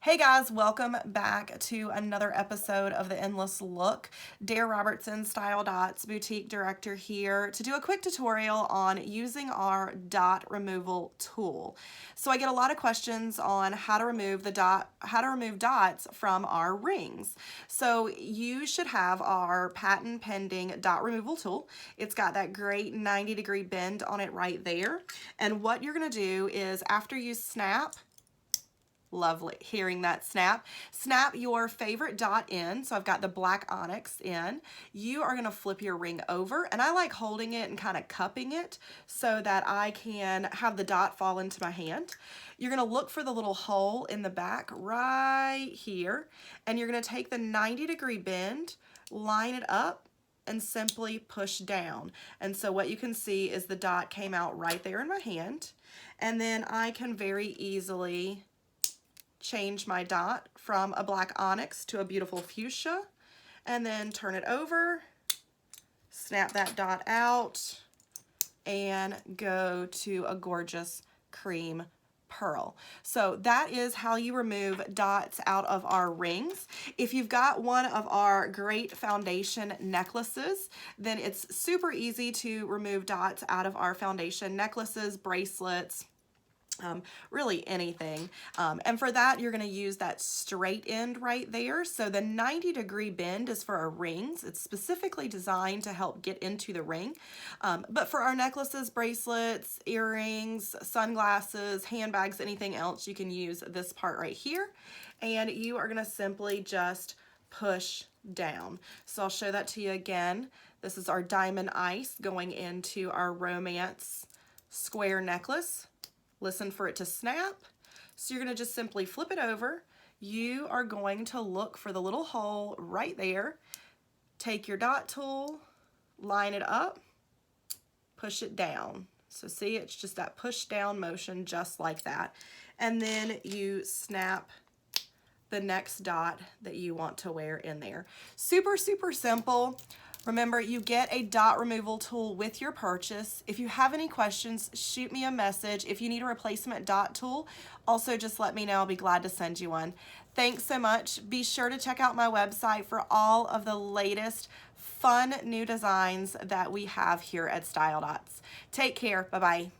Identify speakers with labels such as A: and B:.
A: Hey guys, welcome back to another episode of The Endless Look. Dare Robertson, Style Dots Boutique Director here to do a quick tutorial on using our dot removal tool. So I get a lot of questions on how to remove dots from our rings. So you should have our patent pending dot removal tool. It's got that great 90-degree bend on it right there. And what you're going to do is after you snap, lovely hearing that snap your favorite dot in. So I've got the black onyx in. You are going to flip your ring over, and I like holding it and kind of cupping it so that I can have the dot fall into my hand. You're going to look for the little hole in the back right here, and you're going to take the 90-degree bend, line it up, and simply push down. And so what you can see is the dot came out right there in my hand, and then I can very easily change my dot from a black onyx to a beautiful fuchsia, and then turn it over, snap that dot out, and go to a gorgeous cream pearl. So that is how you remove dots out of our rings. If you've got one of our great foundation necklaces, then it's super easy to remove dots out of our foundation necklaces, bracelets, really anything. And for that, you're going to use that straight end right there. So the 90-degree bend is for our rings. It's specifically designed to help get into the ring. But for our necklaces, bracelets, earrings, sunglasses, handbags, anything else, you can use this part right here. And you are going to simply just push down. So I'll show that to you again. This is our diamond ice going into our romance square necklace. Listen for it to snap. So you're going to just simply flip it over. You are going to look for the little hole right there. Take your dot tool, line it up, push it down. So see, it's just that push down motion just like that. And then you snap the next dot that you want to wear in there. Super, super simple. Remember, you get a dot removal tool with your purchase. If you have any questions, shoot me a message. If you need a replacement dot tool, also just let me know. I'll be glad to send you one. Thanks so much. Be sure to check out my website for all of the latest fun new designs that we have here at Style Dots. Take care. Bye-bye.